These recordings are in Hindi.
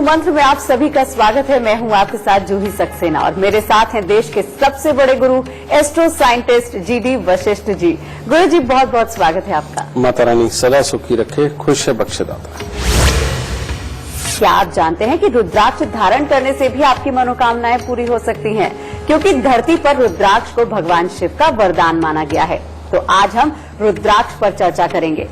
गुरु मंत्र में आप सभी का स्वागत है। मैं हूं आपके साथ जूही सक्सेना और मेरे साथ हैं देश के सबसे बड़े गुरु astro scientist GD Vashishtha ji. गुरु जी बहुत बहुत स्वागत है आपका। माता रानी सदा सुखी रखे, खुश है बख्शेदाता। क्या आप जानते हैं कि रुद्राक्ष धारण करने से भी आपकी मनोकामनाएं पूरी हो सकती हैं, क्योंकि धरती पर रुद्राक्ष को भगवान शिव का वरदान माना गया है। तो आज हम रुद्राक्ष पर चर्चा करेंगे।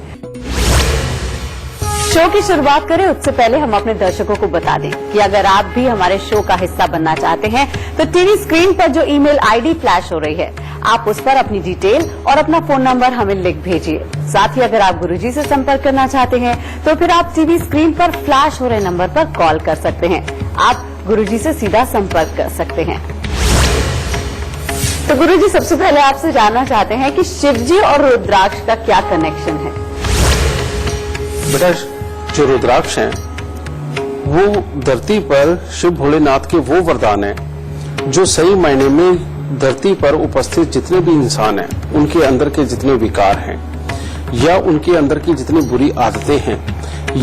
शो की शुरुआत करें उससे पहले हम अपने दर्शकों को बता दें कि अगर आप भी हमारे शो का हिस्सा बनना चाहते हैं तो टीवी स्क्रीन पर जो ईमेल आईडी फ्लैश हो रही है, आप उस पर अपनी डिटेल और अपना फोन नंबर हमें लिख भेजिए। साथ ही अगर आप गुरुजी से संपर्क करना चाहते हैं तो फिर आप टीवी स्क्रीन पर फ्लैश हो रहे नंबर पर कॉल कर सकते हैं। आप गुरुजी से सीधा संपर्क कर सकते हैं। तो गुरुजी, सबसे पहले आपसे जानना चाहते हैं कि शिवजी और रुद्राक्ष का क्या कनेक्शन है? बेटा, जो रुद्राक्ष हैं वो धरती पर शिव भोलेनाथ के वो वरदान है जो सही मायने में धरती पर उपस्थित जितने भी इंसान हैं, उनके अंदर के जितने विकार हैं या उनके अंदर की जितनी बुरी आदतें हैं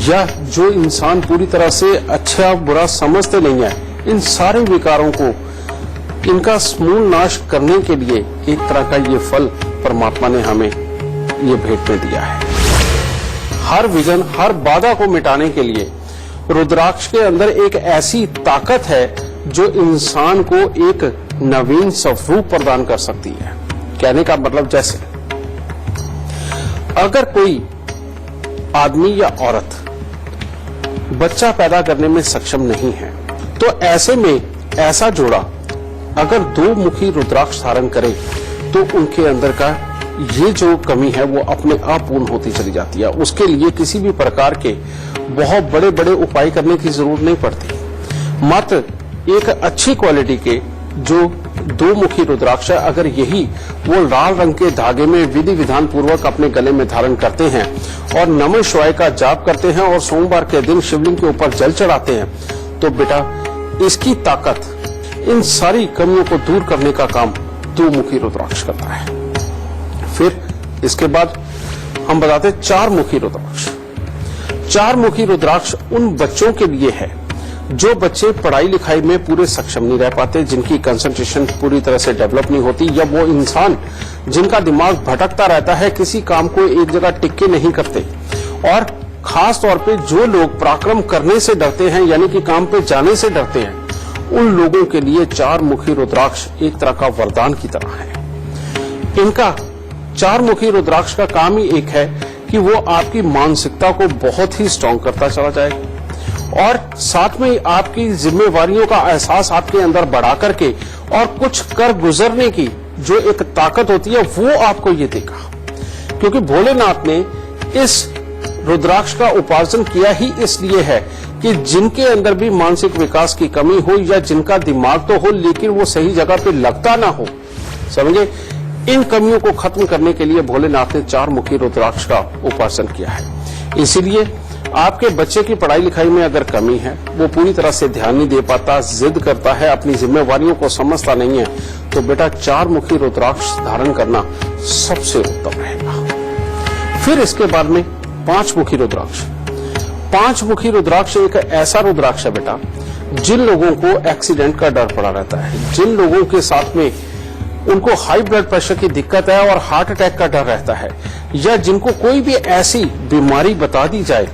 या जो इंसान पूरी तरह से अच्छा बुरा समझते नहीं है, इन सारे विकारों को इनका समूल नाश करने के लिए एक तरह का ये फल परमात्मा ने हमें ये भेंट में दिया है। हर विघ्न, हर बाधा को मिटाने के लिए रुद्राक्ष के अंदर एक ऐसी ताकत है जो इंसान को एक नवीन स्वरूप प्रदान कर सकती है। कहने का मतलब, जैसे अगर कोई आदमी या औरत बच्चा पैदा करने में सक्षम नहीं है तो ऐसे में ऐसा जोड़ा अगर दो मुखी रुद्राक्ष धारण करे तो उनके अंदर का ये जो कमी है वो अपने आप पूर्ण होती चली जाती है। उसके लिए किसी भी प्रकार के बहुत बड़े बड़े उपाय करने की जरूरत नहीं पड़ती। मात्र एक अच्छी क्वालिटी के जो दो मुखी रुद्राक्ष है, अगर यही वो लाल रंग के धागे में विधि विधान पूर्वक अपने गले में धारण करते हैं और नमः शिवाय का जाप करते हैं और सोमवार के दिन शिवलिंग के ऊपर जल चढ़ाते हैं, तो बेटा इसकी ताकत इन सारी कमियों को दूर करने का काम दो मुखी रुद्राक्ष करता है। फिर इसके बाद हम बताते हैं चार मुखी रुद्राक्ष। चार मुखी रुद्राक्ष उन बच्चों के लिए है जो बच्चे पढ़ाई लिखाई में पूरे सक्षम नहीं रह पाते, जिनकी कंसंट्रेशन पूरी तरह से डेवलप नहीं होती, या वो इंसान जिनका दिमाग भटकता रहता है, किसी काम को एक जगह टिके नहीं करते। और खास तौर पे जो लोग पराक्रम करने से डरते हैं, यानी कि काम पे जाने से डरते हैं, उन लोगों के लिए चार मुखी रुद्राक्ष एक तरह का वरदान की तरह है। इनका चार मुखी रुद्राक्ष का काम ही एक है कि वो आपकी मानसिकता को बहुत ही स्ट्रांग करता चला जाएगा और साथ में आपकी जिम्मेवारियों का एहसास आपके अंदर बढ़ा करके और कुछ कर गुजरने की जो एक ताकत होती है वो आपको ये देगा। क्योंकि भोलेनाथ ने इस रुद्राक्ष का उपार्जन किया ही इसलिए है कि जिनके अंदर भी मानसिक विकास की कमी हो या जिनका दिमाग तो हो लेकिन वो सही जगह पे लगता ना हो, समझे, इन कमियों को खत्म करने के लिए भोलेनाथ ने चार मुखी रुद्राक्ष का उपार्जन किया है। इसीलिए आपके बच्चे की पढ़ाई लिखाई में अगर कमी है, वो पूरी तरह से ध्यान नहीं दे पाता, जिद करता है, अपनी जिम्मेवारियों को समझता नहीं है, तो बेटा चार मुखी रुद्राक्ष धारण करना सबसे उत्तम रहेगा। फिर इसके बाद में पांच मुखी रुद्राक्ष। पांच मुखी रुद्राक्ष एक ऐसा रुद्राक्ष है बेटा जिन लोगों को एक्सीडेंट का डर पड़ा रहता है, जिन लोगों के साथ में उनको हाई ब्लड प्रेशर की दिक्कत है और हार्ट अटैक का डर रहता है, या जिनको कोई भी ऐसी बीमारी बता दी जाए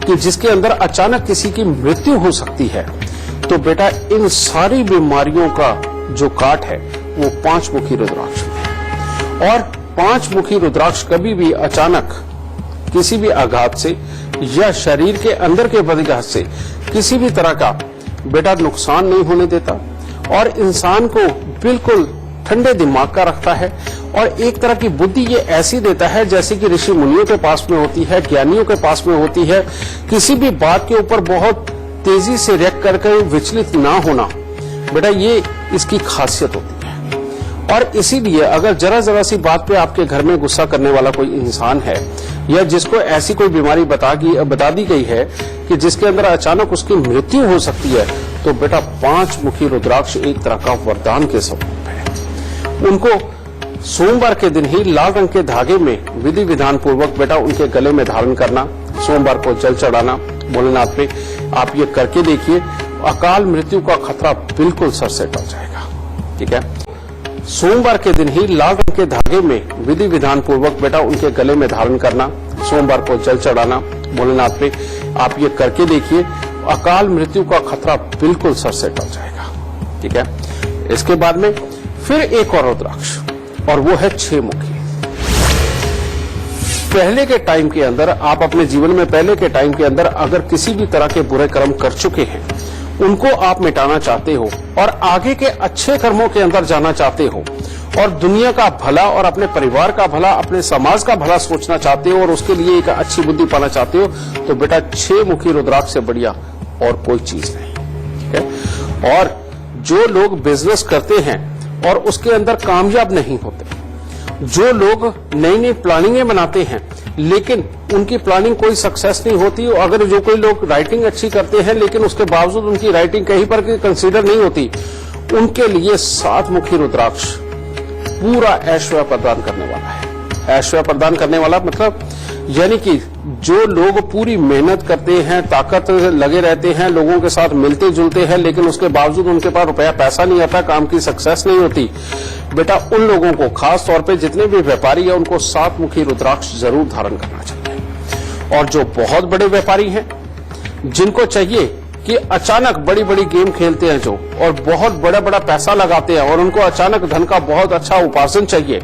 कि जिसके अंदर अचानक किसी की मृत्यु हो सकती है, तो बेटा इन सारी बीमारियों का जो काट है वो पांच मुखी रुद्राक्ष है। और पांच मुखी रुद्राक्ष कभी भी अचानक किसी भी आघात से या शरीर के अंदर के बदघात से किसी भी तरह का बेटा नुकसान नहीं होने देता और इंसान को बिल्कुल ठंडे दिमाग का रखता है और एक तरह की बुद्धि ये ऐसी देता है जैसे कि ऋषि मुनियों के पास में होती है, ज्ञानियों के पास में होती है। किसी भी बात के ऊपर बहुत तेजी से रिएक्ट करके विचलित ना होना, बेटा ये इसकी खासियत होती है। और इसीलिए अगर जरा सी बात पे आपके घर में गुस्सा करने वाला कोई इंसान है या जिसको ऐसी कोई बीमारी बता दी गई है कि जिसके अंदर अचानक उसकी मृत्यु हो सकती है, तो बेटा पांच मुखी रुद्राक्ष एक तरह का वरदान के स्वरूप है। उनको सोमवार के दिन ही लाल रंग के धागे में विधि विधान पूर्वक बेटा उनके गले में धारण करना, सोमवार को जल चढ़ाना भोलेनाथ पे। आप ये करके देखिए, अकाल मृत्यु का खतरा बिल्कुल सर से टल जाएगा। ठीक है। सोमवार के दिन ही लाल रंग के धागे में विधि विधान पूर्वक बेटा उनके गले में धारण करना, सोमवार को जल चढ़ाना भोलेनाथ पे। आप ये करके देखिए, अकाल मृत्यु का खतरा बिल्कुल सर से टल जाएगा। ठीक है। इसके बाद में फिर एक और रुद्राक्ष, और वो है 6 मुखी। पहले के टाइम के अंदर आप अपने जीवन में पहले के टाइम के अंदर अगर किसी भी तरह के बुरे कर्म कर चुके हैं, उनको आप मिटाना चाहते हो और आगे के अच्छे कर्मों के अंदर जाना चाहते हो और दुनिया का भला और अपने परिवार का भला, अपने समाज का भला सोचना चाहते हो और उसके लिए एक अच्छी बुद्धि पाना चाहते हो, तो बेटा 6 मुखी रुद्राक्ष से बढ़िया और कोई चीज नहीं। ठीक है। और जो लोग बिजनेस करते हैं और उसके अंदर कामयाब नहीं होते, जो लोग नई नई प्लानिंगें बनाते हैं लेकिन उनकी प्लानिंग कोई सक्सेस नहीं होती, अगर जो कोई लोग राइटिंग अच्छी करते हैं लेकिन उसके बावजूद उनकी राइटिंग कहीं पर कंसीडर नहीं होती, उनके लिए 7 मुखी रुद्राक्ष पूरा ऐश्वर्य प्रदान करने वाला है। ऐश्वर्य प्रदान करने वाला मतलब यानी कि जो लोग पूरी मेहनत करते हैं, ताकत लगे रहते हैं, लोगों के साथ मिलते जुलते हैं, लेकिन उसके बावजूद उनके पास रुपया पैसा नहीं आता, काम की सक्सेस नहीं होती, बेटा उन लोगों को, खास तौर पे जितने भी व्यापारी है, उनको 7 मुखी रुद्राक्ष जरूर धारण करना चाहिए। और जो बहुत बड़े व्यापारी हैं, जिनको चाहिए कि अचानक बड़ी बड़ी गेम खेलते हैं जो, और बहुत बड़ा बड़ा पैसा लगाते हैं और उनको अचानक धन का बहुत अच्छा उपार्जन चाहिए,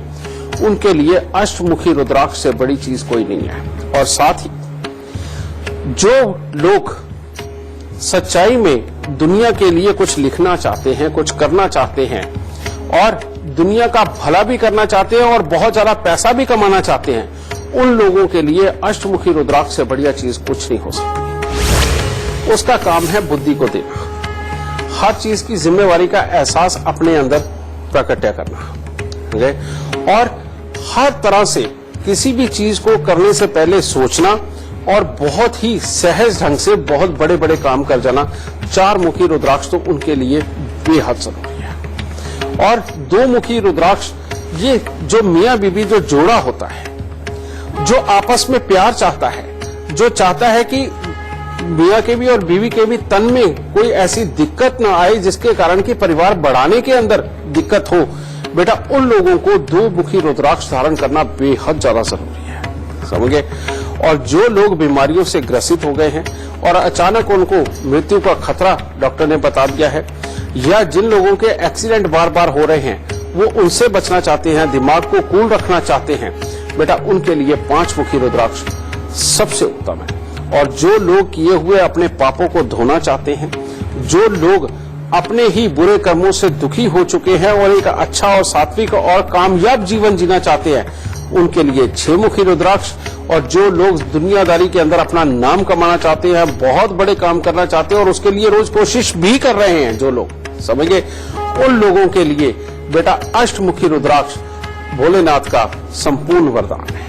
उनके लिए अष्टमुखी रुद्राक्ष से बड़ी चीज कोई नहीं है। और साथ ही जो लोग सच्चाई में दुनिया के लिए कुछ लिखना चाहते हैं, कुछ करना चाहते हैं और दुनिया का भला भी करना चाहते हैं और बहुत ज्यादा पैसा भी कमाना चाहते हैं, उन लोगों के लिए अष्टमुखी रुद्राक्ष से बढ़िया चीज कुछ नहीं हो सकती। उसका काम है बुद्धि को देना, हर चीज की जिम्मेवारी का एहसास अपने अंदर प्रकट करना और हर तरह से किसी भी चीज को करने से पहले सोचना और बहुत ही सहज ढंग से बहुत बड़े बड़े काम कर जाना। 4 मुखी रुद्राक्ष तो उनके लिए बेहद जरूरी है। और 2 मुखी रुद्राक्ष, ये जो मियां बीबी जो जोड़ा होता है, जो आपस में प्यार चाहता है, जो चाहता है कि मियां के भी और बीवी के भी तन में कोई ऐसी दिक्कत ना आए जिसके कारण कि परिवार बढ़ाने के अंदर दिक्कत हो, बेटा उन लोगों को 2 मुखी रुद्राक्ष धारण करना बेहद ज्यादा जरूरी है। समझ गए। और जो लोग बीमारियों से ग्रसित हो गए हैं और अचानक उनको मृत्यु का खतरा डॉक्टर ने बता दिया है, या जिन लोगों के एक्सीडेंट बार बार हो रहे हैं, वो उनसे बचना चाहते हैं, दिमाग को कूल रखना चाहते हैं, बेटा उनके लिए 5 मुखी रुद्राक्ष सबसे उत्तम है। और जो लोग किए हुए अपने पापों को धोना चाहते हैं, जो लोग अपने ही बुरे कर्मों से दुखी हो चुके हैं और एक अच्छा और सात्विक और कामयाब जीवन जीना चाहते हैं, उनके लिए 6 मुखी रुद्राक्ष। और जो लोग दुनियादारी के अंदर अपना नाम कमाना चाहते हैं, बहुत बड़े काम करना चाहते हैं और उसके लिए रोज कोशिश भी कर रहे हैं जो लोग, समझिए, उन लोगों के लिए बेटा अष्टमुखी रुद्राक्ष भोलेनाथ का संपूर्ण वरदान है।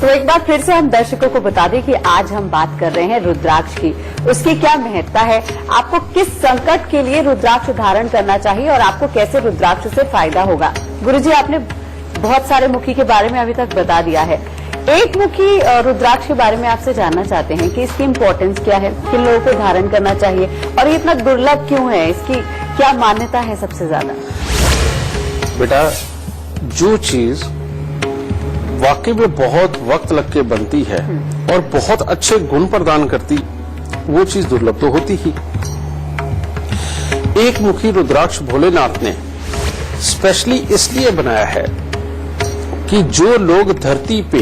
तो एक बार फिर से हम दर्शकों को बता दें कि आज हम बात कर रहे हैं रुद्राक्ष की, उसकी क्या महत्ता है, आपको किस संकट के लिए रुद्राक्ष धारण करना चाहिए और आपको कैसे रुद्राक्ष से फायदा होगा। गुरुजी, आपने बहुत सारे मुखी के बारे में अभी तक बता दिया है, एक मुखी रुद्राक्ष के बारे में आपसे जानना चाहते हैं कि इसकी इम्पोर्टेंस क्या है, किन लोगों को धारण करना चाहिए और ये इतना दुर्लभ क्यों है, इसकी क्या मान्यता है सबसे ज्यादा। बेटा जो चीज वाकई में बहुत वक्त लग के बनती है और बहुत अच्छे गुण प्रदान करती, वो चीज दुर्लभ तो होती ही। एक मुखी रुद्राक्ष भोलेनाथ ने स्पेशली इसलिए बनाया है कि जो लोग धरती पे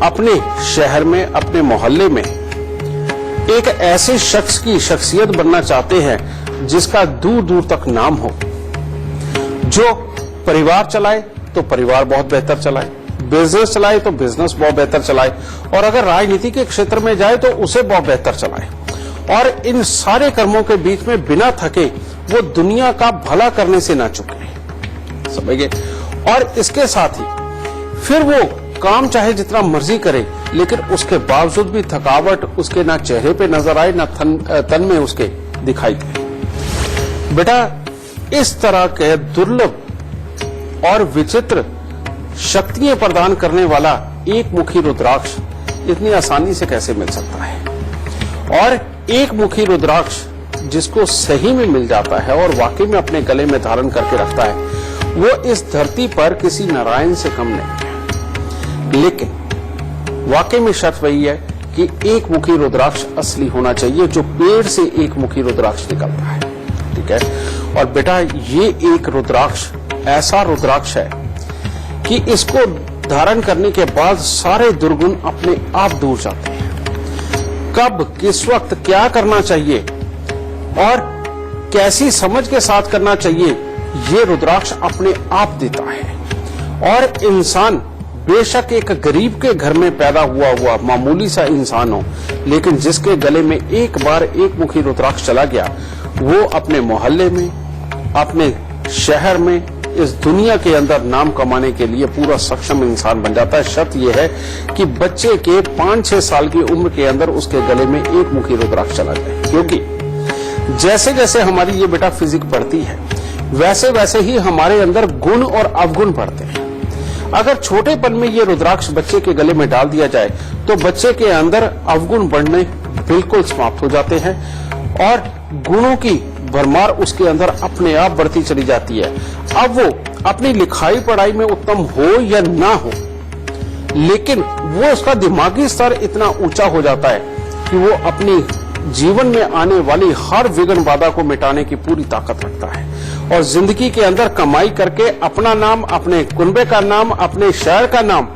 अपने शहर में, अपने मोहल्ले में एक ऐसे शख्स की शख्सियत बनना चाहते हैं जिसका दूर दूर तक नाम हो, जो परिवार चलाए तो परिवार बहुत बेहतर चलाए, बिजनेस चलाए तो बिजनेस बहुत बेहतर चलाए, और अगर राजनीति के क्षेत्र में जाए तो उसे बहुत बेहतर चलाए, और इन सारे कर्मों के बीच में बिना थके वो दुनिया का भला करने से ना चुके, समझिए। और इसके साथ ही फिर वो काम चाहे जितना मर्जी करे, लेकिन उसके बावजूद भी थकावट उसके ना चेहरे पे नजर आए, ना तन में उसके दिखाई दे। बेटा इस तरह के दुर्लभ और विचित्र शक्तियां प्रदान करने वाला एक मुखी रुद्राक्ष इतनी आसानी से कैसे मिल सकता है? और एक मुखी रुद्राक्ष जिसको सही में मिल जाता है और वाकई में अपने गले में धारण करके रखता है, वो इस धरती पर किसी नारायण से कम नहीं है। लेकिन वाकई में शर्त वही है कि एक मुखी रुद्राक्ष असली होना चाहिए, जो पेड़ से एक मुखी रुद्राक्ष निकलता है। ठीक है। और बेटा, ये एक रुद्राक्ष ऐसा रुद्राक्ष है कि इसको धारण करने के बाद सारे दुर्गुण अपने आप दूर जाते हैं। कब, किस वक्त क्या करना चाहिए और कैसी समझ के साथ करना चाहिए, ये रुद्राक्ष अपने आप देता है। और इंसान बेशक एक गरीब के घर में पैदा हुआ मामूली सा इंसान हो, लेकिन जिसके गले में एक बार एक मुखी रुद्राक्ष चला गया, वो अपने मोहल्ले में, अपने शहर में, इस दुनिया के अंदर नाम कमाने के लिए पूरा सक्षम इंसान बन जाता है। शर्त यह है कि बच्चे के 5-6 साल की उम्र के अंदर उसके गले में एक मुखी रुद्राक्ष चला जाए। क्योंकि जैसे जैसे हमारी ये बेटा फिजिक बढ़ती है, वैसे वैसे ही हमारे अंदर गुण और अवगुण बढ़ते हैं। अगर छोटेपन में ये रुद्राक्ष बच्चे के गले में डाल दिया जाए तो बच्चे के अंदर अवगुण बढ़ने बिल्कुल समाप्त हो जाते हैं और गुणों की भरमार उसके अंदर अपने आप बढ़ती चली जाती है। अब वो अपनी लिखाई पढ़ाई में उत्तम हो या ना हो, लेकिन वो उसका दिमागी स्तर इतना ऊंचा हो जाता है कि वो अपनी जीवन में आने वाली हर विघ्न बाधा को मिटाने की पूरी ताकत रखता है और जिंदगी के अंदर कमाई करके अपना नाम, अपने कुनबे का नाम, अपने शहर का नाम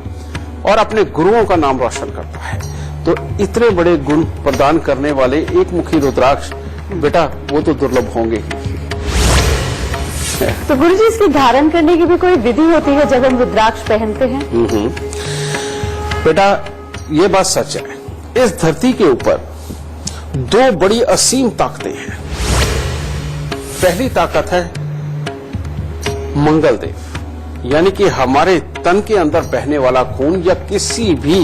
और अपने गुरुओं का नाम रोशन करता है। तो इतने बड़े गुण प्रदान करने वाले एक मुखी रुद्राक्ष बेटा, वो तो दुर्लभ होंगे ही। तो गुरुजी, इसके धारण करने की भी कोई विधि होती है जब हम रुद्राक्ष पहनते हैं? बेटा, ये बात सच है। इस धरती के ऊपर 2 बड़ी असीम ताकतें हैं। पहली ताकत है मंगल देव, यानी कि हमारे तन के अंदर बहने वाला खून, या किसी भी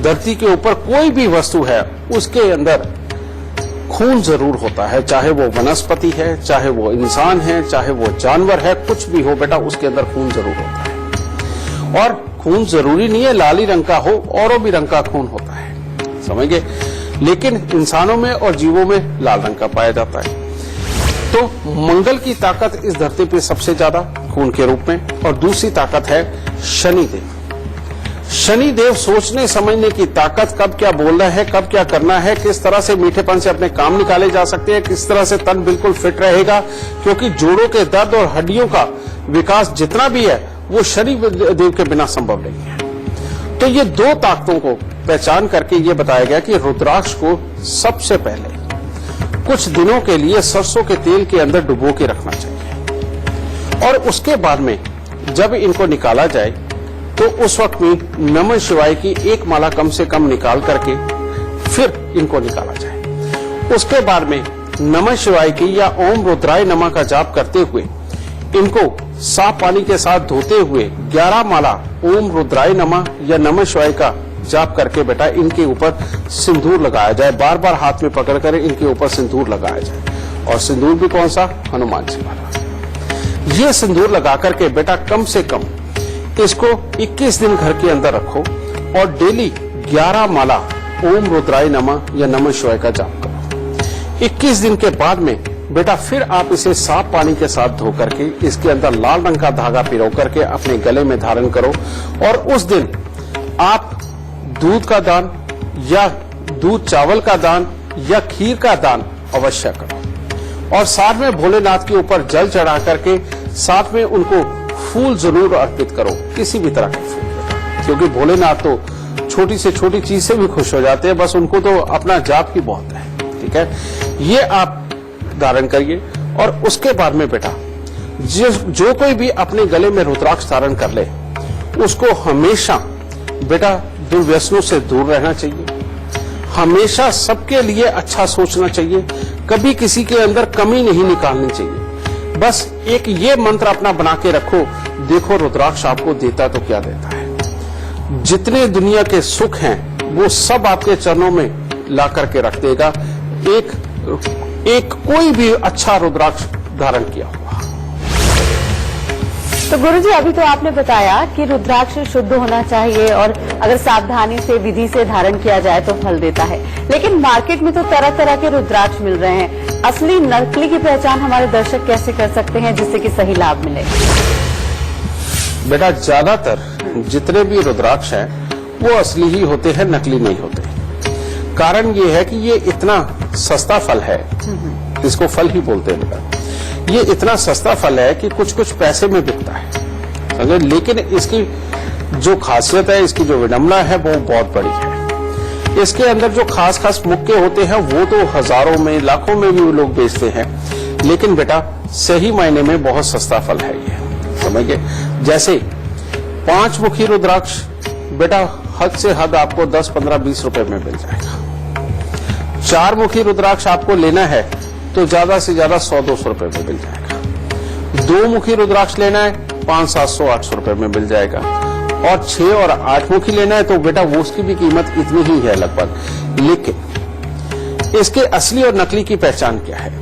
धरती के ऊपर कोई भी वस्तु है उसके अंदर खून जरूर होता है, चाहे वो वनस्पति है, चाहे वो इंसान है, चाहे वो जानवर है, कुछ भी हो बेटा, उसके अंदर खून जरूर होता है। और खून जरूरी नहीं है लाली रंग का हो, औरों भी रंग का खून होता है, समझ गए? लेकिन इंसानों में और जीवों में लाल रंग का पाया जाता है। तो मंगल की ताकत इस धरती पे सबसे ज्यादा खून के रूप में, और दूसरी ताकत है शनिदेव। शनिदेव सोचने समझने की ताकत, कब क्या बोलना है, कब क्या करना है, किस तरह से मीठेपन से अपने काम निकाले जा सकते हैं, किस तरह से तन बिल्कुल फिट रहेगा, क्योंकि जोड़ों के दर्द और हड्डियों का विकास जितना भी है वो शनि देव के बिना संभव नहीं है। तो ये 2 ताकतों को पहचान करके ये बताया गया कि रुद्राक्ष को सबसे पहले कुछ दिनों के लिए सरसों के तेल के अंदर डुबो के रखना चाहिए, और उसके बाद में जब इनको निकाला जाए तो उस वक्त में नमः शिवाय की 1 माला कम से कम निकाल करके फिर इनको निकाला जाए। उसके बाद में नमः शिवाय की या ओम रुद्राय नमः का जाप करते हुए इनको साफ पानी के साथ धोते हुए 11 माला ओम रुद्राय नमः या नमः शिवाय का जाप करके बेटा इनके ऊपर सिंदूर लगाया जाए। बार बार हाथ में पकड़ कर इनके ऊपर सिंदूर लगाया जाए, और सिंदूर भी कौन सा? हनुमान जी वाला। ये सिंदूर लगा करके बेटा कम से कम इसको 21 दिन घर के अंदर रखो और डेली 11 माला ओम रुद्राय नमः या नमः शिवाय का जाप करो। 21 दिन के बाद में बेटा फिर आप इसे साफ पानी के साथ धो करके इसके अंदर लाल रंग का धागा पिरो करके अपने गले में धारण करो, और उस दिन आप दूध का दान या दूध चावल का दान या खीर का दान अवश्य करो, और साथ में भोलेनाथ के ऊपर जल चढ़ा करके साथ में उनको फूल जरूर अर्पित करो, किसी भी तरह के फूल, क्योंकि भोलेनाथ तो छोटी से छोटी चीज से भी खुश हो जाते हैं, बस उनको तो अपना जाप ही बहुत है। ठीक है, ये आप धारण करिए। और उसके बाद में बेटा जो कोई भी अपने गले में रुद्राक्ष धारण कर ले, उसको हमेशा बेटा दुर्व्यसनों से दूर रहना चाहिए, हमेशा सबके लिए अच्छा सोचना चाहिए, कभी किसी के अंदर कमी नहीं निकालनी चाहिए। बस एक ये मंत्र अपना बना के रखो, देखो रुद्राक्ष आपको देता तो क्या देता है। जितने दुनिया के सुख हैं वो सब आपके चरणों में ला करके रख देगा, एक कोई भी अच्छा रुद्राक्ष धारण किया हुआ। तो गुरुजी, अभी तो आपने बताया कि रुद्राक्ष शुद्ध होना चाहिए और अगर सावधानी से, विधि से धारण किया जाए तो फल देता है, लेकिन मार्केट में तो तरह तरह के रुद्राक्ष मिल रहे हैं। असली नकली की पहचान हमारे दर्शक कैसे कर सकते हैं जिससे कि सही लाभ मिले? बेटा, ज्यादातर जितने भी रुद्राक्ष हैं वो असली ही होते हैं, नकली नहीं होते। कारण ये है कि ये इतना सस्ता फल है, इसको फल ही बोलते हैं बेटा। ये इतना सस्ता फल है कि कुछ कुछ पैसे में बिकता है, अगर लेकिन इसकी जो खासियत है, इसकी जो विडंबना है वो बहुत बड़ी है। इसके अंदर जो खास खास मुक्के होते हैं वो तो हजारों में, लाखों में भी लोग बेचते हैं, लेकिन बेटा सही मायने में बहुत सस्ता फल है ये, समझ गए। जैसे 5 मुखी रुद्राक्ष बेटा हद से हद आपको 10, 15, 20 रुपए में मिल जाएगा। 4 मुखी रुद्राक्ष आपको लेना है तो ज्यादा से ज्यादा 100-200 रुपए में मिल जाएगा। 2 मुखी रुद्राक्ष लेना है 500-700-800 रुपए में मिल जाएगा। और 6 और 8 मुखी लेना है तो बेटा वो उसकी भी कीमत इतनी ही है लगभग। लेकिन इसके असली और नकली की पहचान क्या है?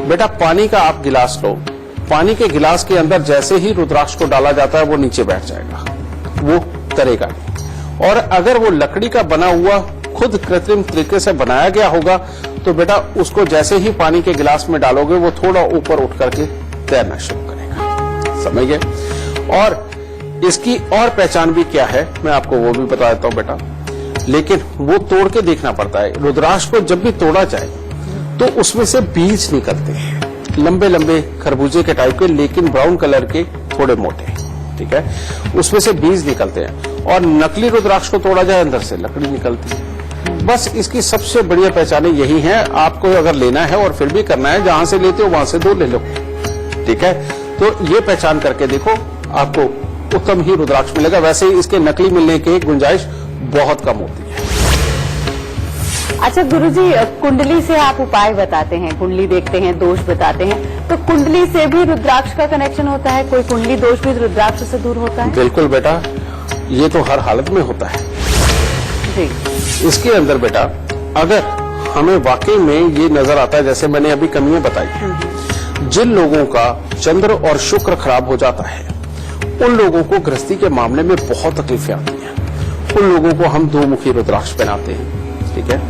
बेटा, पानी का आप गिलास लो, पानी के गिलास के अंदर जैसे ही रुद्राक्ष को डाला जाता है वो नीचे बैठ जाएगा, वो तरेगा नहीं। और अगर वो लकड़ी का बना हुआ खुद कृत्रिम तरीके से बनाया गया होगा तो बेटा उसको जैसे ही पानी के गिलास में डालोगे वो थोड़ा ऊपर उठ करके तैरना शुरू करेगा, समझ गए। और इसकी और पहचान भी क्या है मैं आपको वो भी बता देता हूं बेटा, लेकिन वो तोड़ के देखना पड़ता है। रुद्राक्ष को जब भी तोड़ा जाए तो उसमें से बीज निकलते हैं, लंबे लंबे खरबूजे के टाइप के, लेकिन ब्राउन कलर के, थोड़े मोटे, ठीक है, उसमें से बीज निकलते हैं। और नकली रुद्राक्ष को तोड़ा जाए अंदर से लकड़ी निकलती है। बस इसकी सबसे बढ़िया पहचान यही है। आपको अगर लेना है और फिर भी करना है, जहां से लेते हो वहां से 2 ले लो, ठीक है। तो ये पहचान करके देखो, आपको उत्तम ही रुद्राक्ष मिलेगा। वैसे ही इसके नकली मिलने की गुंजाइश बहुत कम होती है। अच्छा गुरुजी, कुंडली से आप उपाय बताते हैं, कुंडली देखते हैं, दोष बताते हैं, तो कुंडली से भी रुद्राक्ष का कनेक्शन होता है? कोई कुंडली दोष भी रुद्राक्ष से दूर होता है? बिल्कुल बेटा, ये तो हर हालत में होता है जी। इसके अंदर बेटा अगर हमें वाकई में ये नजर आता है, जैसे मैंने अभी कमियां बताई, जिन लोगों का चंद्र और शुक्र खराब हो जाता है उन लोगों को गृहस्थी के मामले में बहुत तकलीफें आती हैं। उन लोगों को हम 2 मुखी रुद्राक्ष पहनाते हैं, ठीक है।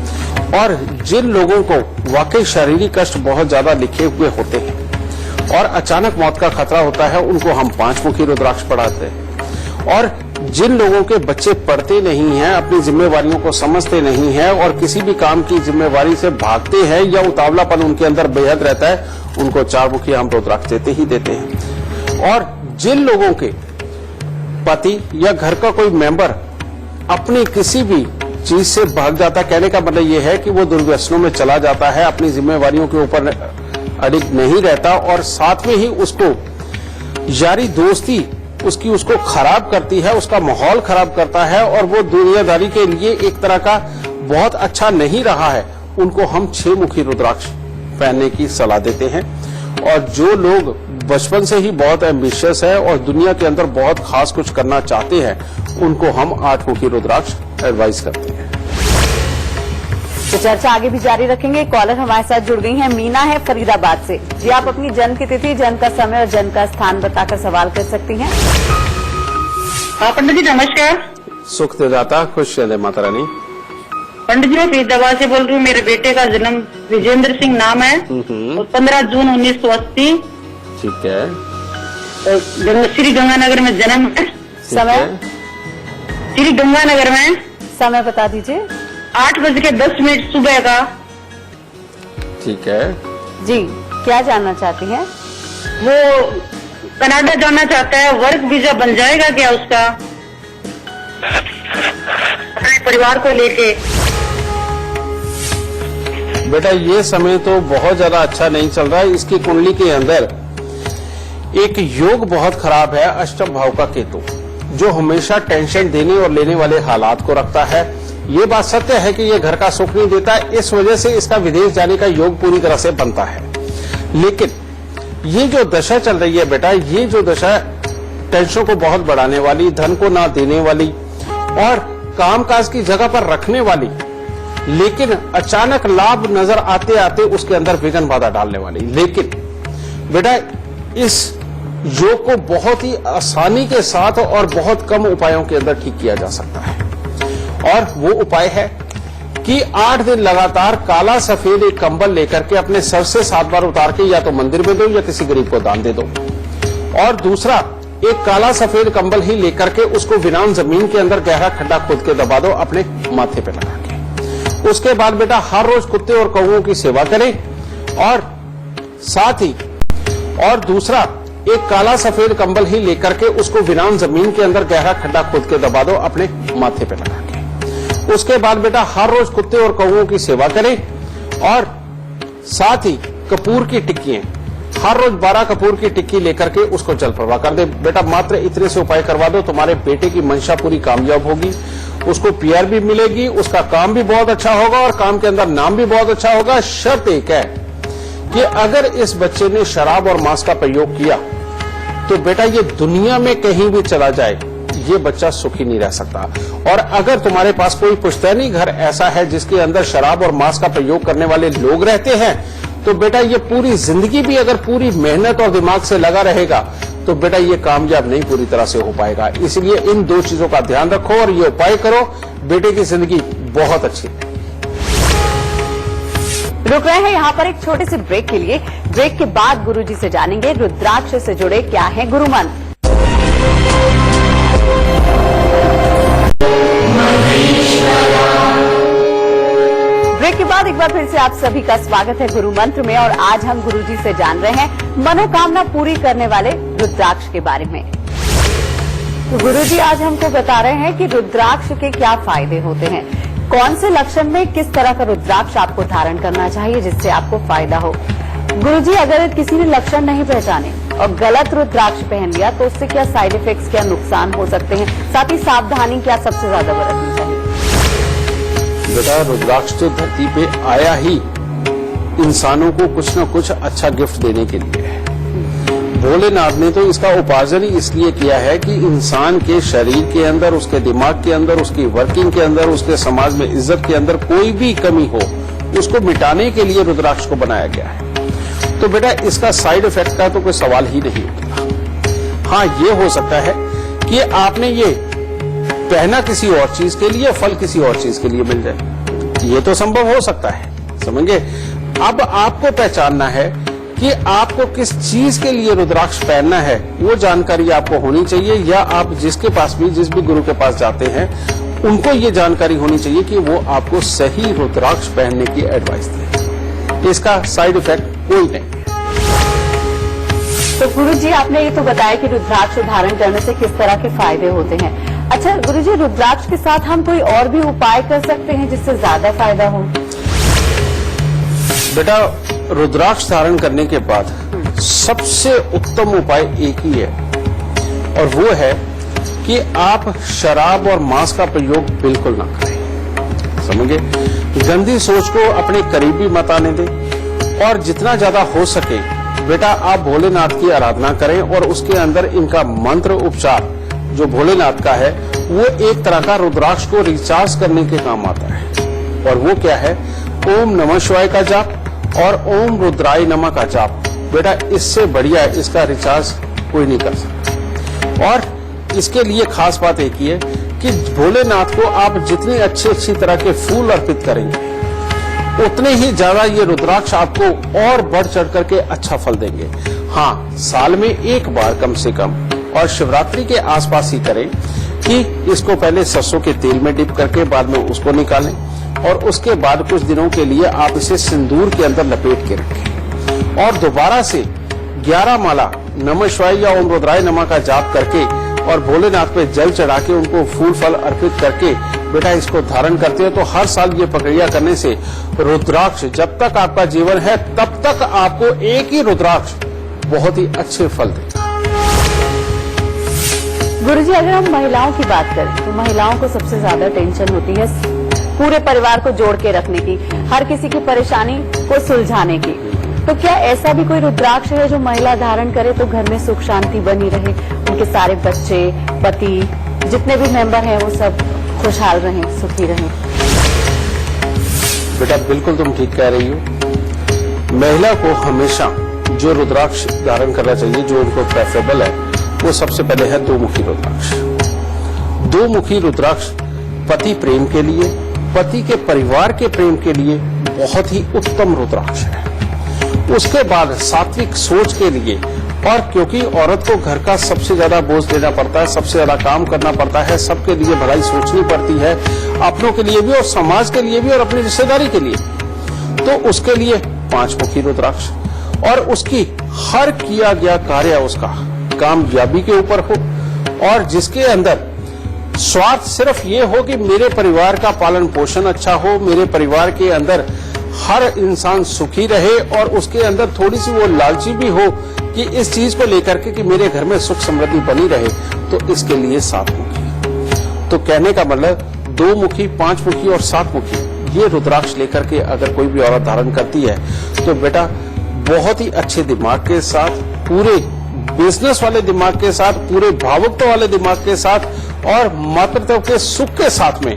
और जिन लोगों को वाकई शारीरिक कष्ट बहुत ज्यादा लिखे हुए होते हैं और अचानक मौत का खतरा होता है, उनको हम 5 मुखी रुद्राक्ष पढ़ाते हैं। और जिन लोगों के बच्चे पढ़ते नहीं हैं, अपनी जिम्मेवारियों को समझते नहीं हैं और किसी भी काम की जिम्मेवारी से भागते हैं या उतावलापन उनके अंदर बेहद रहता है, उनको 4 मुखी हम रुद्राक्ष देते ही देते हैं। और जिन लोगों के पति या घर का कोई मेंबर अपनी किसी भी चीज से भाग जाता, कहने का मतलब यह है कि वो दुर्व्यसनों में चला जाता है, अपनी जिम्मेवारियों के ऊपर अडिग नहीं रहता और साथ में ही उसको यारी दोस्ती उसको खराब करती है, उसका माहौल खराब करता है और वो दुनियादारी के लिए एक तरह का बहुत अच्छा नहीं रहा है, उनको हम 6 मुखी रुद्राक्ष पहनने की सलाह देते हैं। और जो लोग बचपन से ही बहुत एम्बिशियस है और दुनिया के अंदर बहुत खास कुछ करना चाहते हैं, उनको हम 8 मुखी रुद्राक्ष एडवाइस करते हैं। तो चर्चा आगे भी जारी रखेंगे। कॉलर हमारे साथ जुड़ गई हैं, मीना है फरीदाबाद से। जी, आप अपनी जन्म की तिथि, जन्म का समय और जन्म का स्थान बताकर सवाल कर सकती हैं। पंडित जी नमस्कार। सुख देदाता, खुश रहे माता रानी। पंडित जी मैं फरीदाबाद से बोल रही हूँ। मेरे बेटे का जन्म विजेंद्र सिंह नाम है और 15 जून 1980, ठीक है। श्री गंगानगर में जन्म है। समय? श्री गंगानगर में। समय बता दीजिए। 8:10 सुबह का। ठीक है जी। क्या जानना चाहती हैं? वो कनाडा जाना चाहता है, वर्क वीजा बन जाएगा क्या उसका अपने परिवार को लेके? बेटा, ये समय तो बहुत ज्यादा अच्छा नहीं चल रहा है। इसकी कुंडली के अंदर एक योग बहुत खराब है, अष्टम भाव का केतु, जो हमेशा टेंशन देने और लेने वाले हालात को रखता है। ये बात सत्य है कि ये घर का सुख नहीं देता, इस वजह से इसका विदेश जाने का योग पूरी तरह से बनता है। लेकिन ये जो दशा चल रही है बेटा, ये जो दशा टेंशन को बहुत बढ़ाने वाली, धन को ना देने वाली और कामकाज की जगह पर रखने वाली, लेकिन अचानक लाभ नजर आते आते उसके अंदर विघ्न बाधा डालने वाली। लेकिन बेटा, इस योग को बहुत ही आसानी के साथ और बहुत कम उपायों के अंदर ठीक किया जा सकता है। और वो उपाय है कि 8 दिन लगातार काला सफेद एक कंबल लेकर के अपने सर से 7 बार उतार के या तो मंदिर में दो या किसी गरीब को दान दे दो। और दूसरा, एक काला सफेद कंबल ही लेकर के उसको वीरान जमीन के अंदर गहरा खड्डा खोद के दबा दो अपने माथे पे लगा के। उसके बाद बेटा हर रोज कुत्ते और कौओं की सेवा करें। और साथ ही और दूसरा, एक काला सफेद कंबल ही लेकर के उसको वीरान जमीन के अंदर गहरा खड्डा खोद के दबा दो अपने माथे पे लगा के। उसके बाद बेटा हर रोज कुत्ते और कौओं की सेवा करें। और साथ ही कपूर की टिक्कियां, हर रोज 12 कपूर की टिक्की लेकर के उसको जल प्रवाह कर दे। बेटा मात्र इतने से उपाय करवा दो, तुम्हारे बेटे की मंशा पूरी कामयाब होगी। उसको पीआर भी मिलेगी, उसका काम भी बहुत अच्छा होगा और काम के अंदर नाम भी बहुत अच्छा होगा। शर्त एक है कि अगर इस बच्चे ने शराब और मांस का प्रयोग किया तो बेटा ये दुनिया में कहीं भी चला जाए, ये बच्चा सुखी नहीं रह सकता। और अगर तुम्हारे पास कोई पुश्तैनी घर ऐसा है जिसके अंदर शराब और मांस का प्रयोग करने वाले लोग रहते हैं, तो बेटा ये पूरी जिंदगी भी अगर पूरी मेहनत और दिमाग से लगा रहेगा तो बेटा ये कामयाब नहीं पूरी तरह से हो पाएगा। इसलिए इन 2 चीजों का ध्यान रखो और ये उपाय करो, बेटे की जिंदगी बहुत अच्छी है। रुक रहे हैं यहाँ पर एक छोटे से ब्रेक के लिए। ब्रेक के बाद गुरुजी से जानेंगे रुद्राक्ष से जुड़े क्या है गुरु मंत्र। ब्रेक के बाद एक बार फिर से आप सभी का स्वागत है गुरु मंत्र में। और आज हम गुरुजी से जान रहे हैं मनोकामना पूरी करने वाले रुद्राक्ष के बारे में। तो गुरुजी आज हमको बता रहे हैं कि रुद्राक्ष के क्या फायदे होते हैं, कौन से लक्षण में किस तरह का रुद्राक्ष आपको धारण करना चाहिए जिससे आपको फायदा हो। गुरुजी अगर किसी ने लक्षण नहीं पहचाने और गलत रुद्राक्ष पहन लिया तो उससे क्या साइड इफेक्ट्स, क्या नुकसान हो सकते हैं, साथ ही सावधानी क्या सबसे ज्यादा बरतनी चाहिए। बेटा रुद्राक्ष तो धरती पे आया ही इंसानों को कुछ न कुछ अच्छा गिफ्ट देने के लिए है। भोलेनाथ ने तो इसका उपार्जन ही इसलिए किया है कि इंसान के शरीर के अंदर, उसके दिमाग के अंदर, उसकी वर्किंग के अंदर, उसके समाज में इज्जत के अंदर कोई भी कमी हो उसको मिटाने के लिए रुद्राक्ष को बनाया गया है। तो बेटा इसका साइड इफेक्ट का तो कोई सवाल ही नहीं उठता। हाँ, ये हो सकता है कि आपने ये पहना किसी और चीज के लिए, फल किसी और चीज के लिए मिल जाए, ये तो संभव हो सकता है, समझे। अब आपको पहचानना है कि आपको किस चीज के लिए रुद्राक्ष पहनना है, वो जानकारी आपको होनी चाहिए। या आप जिसके पास भी, जिस भी गुरु के पास जाते हैं उनको ये जानकारी होनी चाहिए कि वो आपको सही रुद्राक्ष पहनने की एडवाइस दें। इसका साइड इफेक्ट कोई नहीं। तो गुरुजी आपने ये तो बताया कि रुद्राक्ष धारण करने से किस तरह के फायदे होते हैं। अच्छा गुरुजी, रुद्राक्ष के साथ हम कोई और भी उपाय कर सकते हैं जिससे ज्यादा फायदा हो। बेटा रुद्राक्ष धारण करने के बाद सबसे उत्तम उपाय एक ही है और वो है कि आप शराब और मांस का प्रयोग बिल्कुल ना करें, समझे। गंदी सोच को अपने करीबी मत आने दें और जितना ज्यादा हो सके बेटा आप भोलेनाथ की आराधना करें। और उसके अंदर इनका मंत्र उपचार जो भोलेनाथ का है वो एक तरह का रुद्राक्ष को रिचार्ज करने के काम आता है। और वो क्या है, ओम नमः शिवाय का जाप और ओम रुद्राय नमः का जाप। बेटा इससे बढ़िया इसका रिचार्ज कोई नहीं कर सकता। और इसके लिए खास बात एक ही है कि भोलेनाथ को आप जितनी अच्छी तरह के फूल अर्पित करेंगे उतने ही ज्यादा ये रुद्राक्ष आपको और बढ़ चढ़ करके अच्छा फल देंगे। हाँ, साल में एक बार कम से कम और शिवरात्रि के आसपास ही करें कि इसको पहले सरसों के तेल में डिप करके बाद में उसको निकालें और उसके बाद कुछ दिनों के लिए आप इसे सिंदूर के अंदर लपेट के रखें और दोबारा से 11 माला नमः शिवाय या ओम रुद्राय नमः का जाप करके और भोलेनाथ पे जल चढ़ा के उनको फूल फल अर्पित करके बेटा इसको धारण करते हैं। तो हर साल ये प्रक्रिया करने से रुद्राक्ष जब तक आपका जीवन है तब तक आपको एक ही रुद्राक्ष बहुत ही अच्छे फल देगा। गुरुजी अगर हम महिलाओं की बात करें तो महिलाओं को सबसे ज्यादा टेंशन होती है पूरे परिवार को जोड़ के रखने की, हर किसी की परेशानी को सुलझाने की। तो क्या ऐसा भी कोई रुद्राक्ष है जो महिला धारण करे तो घर में सुख शांति बनी रहे, उनके सारे बच्चे, पति, जितने भी मेंबर हैं वो सब खुशहाल रहें, सुखी रहें। बेटा बिल्कुल तुम ठीक कह रही हो। महिला को हमेशा जो रुद्राक्ष धारण करना चाहिए, जो उनको प्रेफरेबल है, वो सबसे पहले है दो मुखी रुद्राक्ष। दो मुखी रुद्राक्ष पति प्रेम के लिए, पति के परिवार के प्रेम के लिए बहुत ही उत्तम रुद्राक्ष है। उसके बाद सात्विक सोच के लिए, और क्योंकि औरत को घर का सबसे ज्यादा बोझ देना पड़ता है, सबसे ज्यादा काम करना पड़ता है, सबके लिए भलाई सोचनी पड़ती है, अपनों के लिए भी और समाज के लिए भी और अपनी रिश्तेदारी के लिए, तो उसके लिए पांच मुखी रुद्राक्ष, और उसकी हर किया गया कार्य उसका कामयाबी के ऊपर हो, और जिसके अंदर स्वार्थ सिर्फ ये हो कि मेरे परिवार का पालन पोषण अच्छा हो, मेरे परिवार के अंदर हर इंसान सुखी रहे, और उसके अंदर थोड़ी सी वो लालची भी हो कि इस चीज को लेकर के कि मेरे घर में सुख समृद्धि बनी रहे, तो इसके लिए सात मुखी। तो कहने का मतलब दो मुखी, पांच मुखी और सात मुखी ये रुद्राक्ष लेकर के अगर कोई भी औरत धारण करती है तो बेटा बहुत ही अच्छे दिमाग के साथ, पूरे बिजनेस वाले दिमाग के साथ, पूरे भावुकता वाले दिमाग के साथ और मातृत्व के सुख के साथ में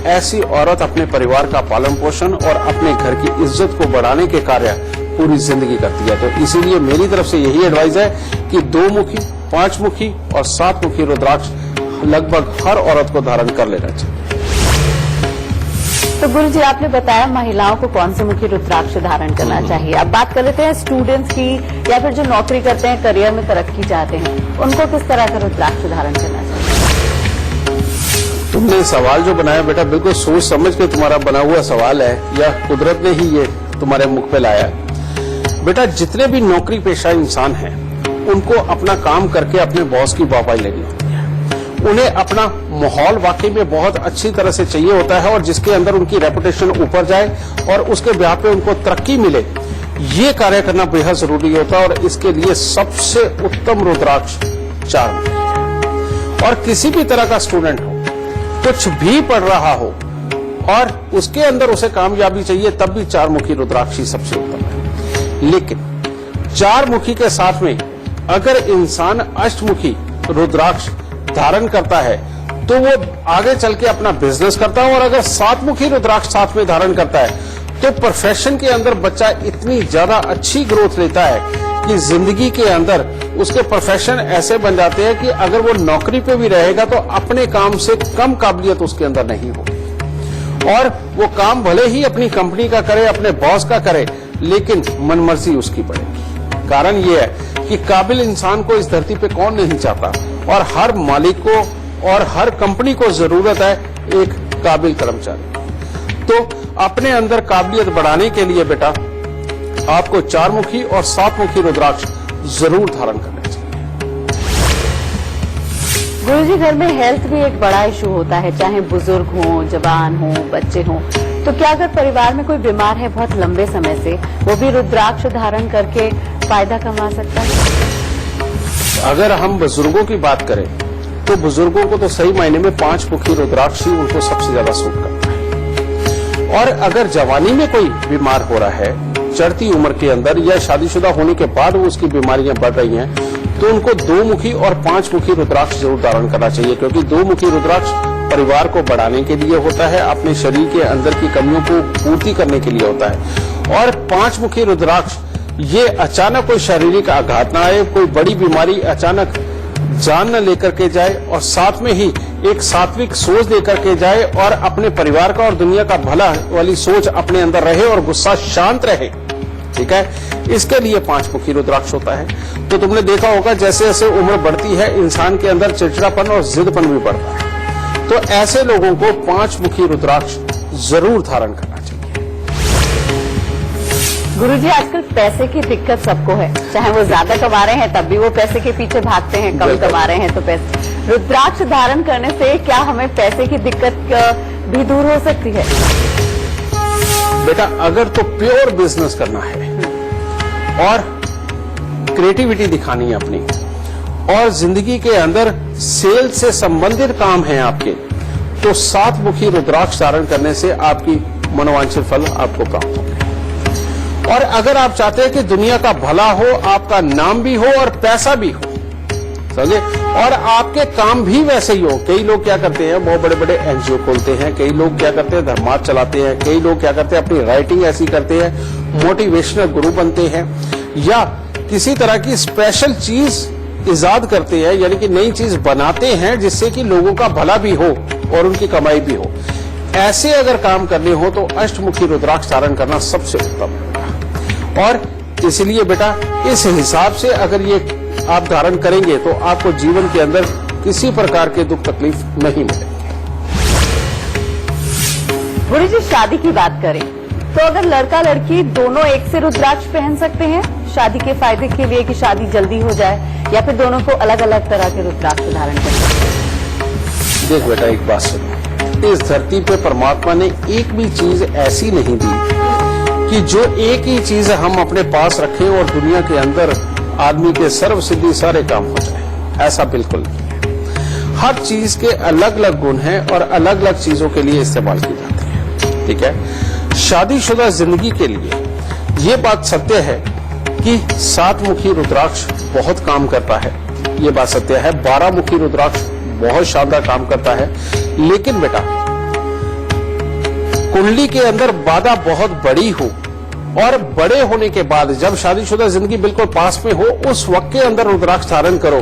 ऐसी औरत अपने परिवार का पालन पोषण और अपने घर की इज्जत को बढ़ाने के कार्य पूरी जिंदगी करती है। तो इसीलिए मेरी तरफ से यही एडवाइस है कि दो मुखी, पांच मुखी और सात मुखी रुद्राक्ष लगभग हर औरत को धारण कर लेना चाहिए। तो गुरु जी, आपने बताया महिलाओं को कौन से मुखी रुद्राक्ष धारण करना चाहिए। अब बात कर लेते हैं स्टूडेंट्स की, या फिर जो नौकरी करते हैं, करियर में तरक्की चाहते हैं, उनको किस तरह का रुद्राक्ष धारण करना चाहिए? तुमने सवाल जो बनाया बेटा बिल्कुल सोच समझ के तुम्हारा बना हुआ सवाल है, या कुदरत ने ही ये तुम्हारे मुख पे लाया। बेटा जितने भी नौकरी पेशा इंसान हैं, उनको अपना काम करके अपने बॉस की वाहवाही लेनी होती है। उन्हें अपना माहौल वाकई में बहुत अच्छी तरह से चाहिए होता है, और जिसके अंदर उनकी रेपुटेशन ऊपर जाए और उसके ब्याह पे उनको तरक्की मिले, ये कार्य करना बेहद जरूरी होता है। और इसके लिए सबसे उत्तम रुद्राक्ष चार मुखी है। और किसी भी तरह का स्टूडेंट हो, कुछ भी पढ़ रहा हो और उसके अंदर उसे कामयाबी चाहिए, तब भी चार मुखी रुद्राक्ष ही सबसे उत्तम है। लेकिन चार मुखी के साथ में अगर इंसान अष्टमुखी रुद्राक्ष धारण करता है तो वो आगे चल के अपना बिजनेस करता है, और अगर सात मुखी रुद्राक्ष साथ में धारण करता है तो प्रोफेशन के अंदर बच्चा इतनी ज्यादा अच्छी ग्रोथ लेता है कि जिंदगी के अंदर उसके प्रोफेशन ऐसे बन जाते हैं कि अगर वो नौकरी पे भी रहेगा तो अपने काम से कम काबिलियत उसके अंदर नहीं होगी, और वो काम भले ही अपनी कंपनी का करे, अपने बॉस का करे, लेकिन मनमर्जी उसकी पड़ेगी। कारण ये है कि काबिल इंसान को इस धरती पे कौन नहीं चाहता, और हर मालिक को और हर कंपनी को जरूरत है एक काबिल कर्मचारी। तो अपने अंदर काबिलियत बढ़ाने के लिए बेटा आपको चार मुखी और सात मुखी रुद्राक्ष जरूर धारण करना चाहिए। गुरुजी, घर में हेल्थ भी एक बड़ा इशू होता है, चाहे बुजुर्ग हो, जवान हो, बच्चे हो, तो क्या अगर परिवार में कोई बीमार है बहुत लंबे समय से, वो भी रुद्राक्ष धारण करके फायदा कमा सकता है? अगर हम बुजुर्गों की बात करें तो बुजुर्गों को तो सही मायने में पांच मुखी रुद्राक्ष ही उनको सबसे ज्यादा सूट करता है। और अगर जवानी में कोई बीमार हो रहा है, चढ़ती उम्र के अंदर या शादीशुदा होने के बाद वो उसकी बीमारियां बढ़ रही हैं, तो उनको दो मुखी और पांच मुखी रुद्राक्ष जरूर धारण करना चाहिए। क्योंकि दो मुखी रुद्राक्ष परिवार को बढ़ाने के लिए होता है, अपने शरीर के अंदर की कमियों को पूर्ति करने के लिए होता है। और पांच मुखी रुद्राक्ष ये अचानक कोई शारीरिक आघात ना आए, कोई बड़ी बीमारी अचानक जान न लेकर के जाए, और साथ में ही एक सात्विक सोच लेकर के जाए, और अपने परिवार का और दुनिया का भला वाली सोच अपने अंदर रहे और गुस्सा शांत रहे। ठीक है, इसके लिए पांच मुखी रुद्राक्ष होता है। तो तुमने देखा होगा जैसे जैसे उम्र बढ़ती है इंसान के अंदर चिड़चिड़ापन और जिदपन भी बढ़ता है। तो ऐसे लोगों को पांच मुखी रुद्राक्ष जरूर धारण करना चाहिए। गुरुजी, आजकल पैसे की दिक्कत सबको है, चाहे वो ज्यादा कमा रहे हैं तब भी वो पैसे के पीछे भागते हैं, कम कमा रहे हैं तो पैसे। रुद्राक्ष धारण करने से क्या हमें पैसे की दिक्कत भी दूर हो सकती है? बेटा अगर तो प्योर बिजनेस करना है और क्रिएटिविटी दिखानी है अपनी, और जिंदगी के अंदर सेल से संबंधित काम है आपके, तो सात मुखी रुद्राक्ष धारण करने से आपकी मनोवांछित फल आपको प्राप्त होंगे। और अगर आप चाहते हैं कि दुनिया का भला हो, आपका नाम भी हो और पैसा भी हो, समझे, और आपके काम भी वैसे ही हो। कई लोग क्या करते हैं, बहुत बड़े बड़े एनजीओ खोलते हैं, कई लोग क्या करते हैं धर्मार्थ चलाते हैं, कई लोग क्या करते हैं अपनी राइटिंग ऐसी करते हैं, मोटिवेशनल गुरु बनते हैं, या किसी तरह की स्पेशल चीज इजाद करते हैं, यानी कि नई चीज बनाते हैं जिससे कि लोगों का भला भी हो और उनकी कमाई भी हो, ऐसे अगर काम करने हो तो अष्टमुखी रुद्राक्ष धारण करना सबसे उत्तम है। और इसलिए बेटा इस हिसाब से अगर ये आप धारण करेंगे तो आपको जीवन के अंदर किसी प्रकार के दुख तकलीफ नहीं मिलेंगे। गुरुजी, शादी की बात करें तो अगर लड़का लड़की दोनों एक से रुद्राक्ष पहन सकते हैं शादी के फायदे के लिए कि शादी जल्दी हो जाए, या फिर दोनों को अलग अलग तरह के रुद्राक्ष धारण करना चाहिए? देख बेटा, एक बात सुनो, इस धरती पे परमात्मा ने एक भी चीज ऐसी नहीं दी कि जो एक ही चीज हम अपने पास रखें और दुनिया के अंदर आदमी के सर्व सिद्धि सारे काम हो जाए। ऐसा बिल्कुल नहीं है। हर चीज के अलग अलग गुण हैं और अलग अलग चीजों के लिए इस्तेमाल की जाती है। ठीक है, शादीशुदा जिंदगी के लिए ये बात सत्य है कि 7 मुखी रुद्राक्ष बहुत काम करता है, ये बात सत्य है। 12 मुखी रुद्राक्ष बहुत शानदार काम करता है, लेकिन बेटा कुंडली के अंदर बाधा बहुत बड़ी हो और बड़े होने के बाद जब शादीशुदा जिंदगी बिल्कुल पास में हो उस वक्त के अंदर रुद्राक्ष धारण करो,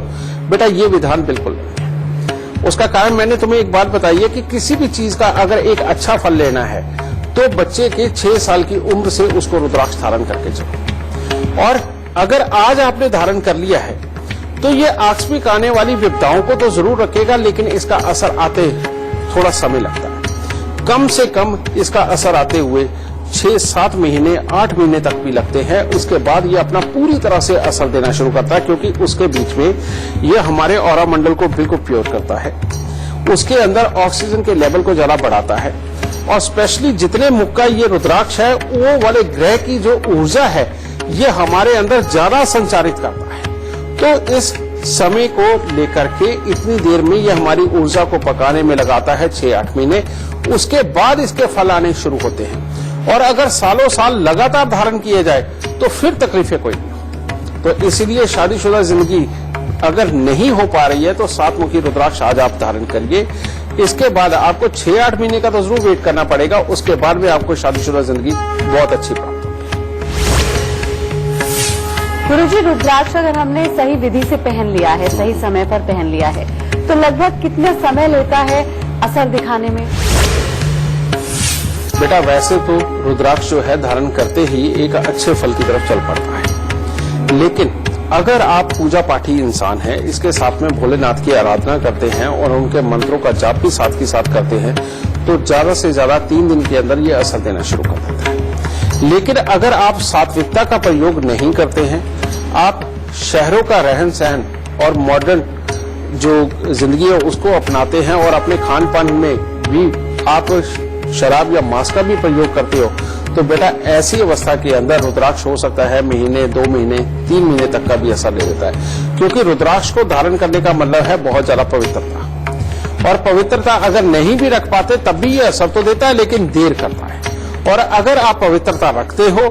बेटा ये विधान बिल्कुल नहीं है। उसका कारण मैंने तुम्हें एक बात बताई है कि किसी भी चीज का अगर एक अच्छा फल लेना है तो बच्चे के 6 साल की उम्र से उसको रुद्राक्ष धारण करके चलो। और अगर आज आपने धारण कर लिया है तो ये आकस्मिक आने वाली विपदाओं को तो जरूर रखेगा, लेकिन इसका असर आते थोड़ा समय लगता है। कम से कम इसका असर आते हुए 6-7 महीने 8 महीने तक भी लगते हैं। उसके बाद ये अपना पूरी तरह से असर देना शुरू करता है, क्योंकि उसके बीच में ये हमारे ऑरा मंडल को बिल्कुल प्योर करता है, उसके अंदर ऑक्सीजन के लेवल को ज्यादा बढ़ाता है। और स्पेशली जितने मुख का ये रुद्राक्ष है वो वाले ग्रह की जो ऊर्जा है ये हमारे अंदर ज्यादा संचारित करता है। तो इस समय को लेकर के इतनी देर में ये हमारी ऊर्जा को पकाने में लगाता है 6-8 महीने। उसके बाद इसके फल आने शुरू होते हैं, और अगर सालों साल लगातार धारण किए जाए तो फिर तकलीफें कोई नहीं। तो इसीलिए शादीशुदा जिंदगी अगर नहीं हो पा रही है तो 7 मुखी रुद्राक्ष आज आप धारण करिए। इसके बाद आपको 6-8 महीने का तो जरूर वेट करना पड़ेगा, उसके बाद में आपको शादीशुदा जिंदगी बहुत अच्छी प्राप्त होगी। गुरुजी, रुद्राक्ष अगर हमने सही विधि से पहन लिया है, सही समय पर पहन लिया है, तो लगभग कितना समय लेता है असर दिखाने में? बेटा वैसे तो रुद्राक्ष जो है धारण करते ही एक अच्छे फल की तरफ चल पड़ता है, लेकिन अगर आप पूजा पाठी इंसान हैं, इसके साथ में भोलेनाथ की आराधना करते हैं और उनके मंत्रों का जाप भी साथ के साथ करते हैं, तो ज्यादा से ज्यादा 3 दिन के अंदर ये असर देना शुरू कर देता है। लेकिन अगर आप सात्विकता का प्रयोग नहीं करते हैं, आप शहरों का रहन सहन और मॉडर्न जो जिंदगी है उसको अपनाते हैं और अपने खान पान में भी आप शराब या मांस का भी प्रयोग करते हो, तो बेटा ऐसी अवस्था के अंदर रुद्राक्ष हो सकता है महीने, 2 महीने, 3 महीने तक का भी असर ले लेता है। क्योंकि रुद्राक्ष को धारण करने का मतलब है बहुत ज्यादा पवित्रता, और पवित्रता अगर नहीं भी रख पाते तब भी ये असर तो देता है, लेकिन देर करता है। और अगर आप पवित्रता रखते हो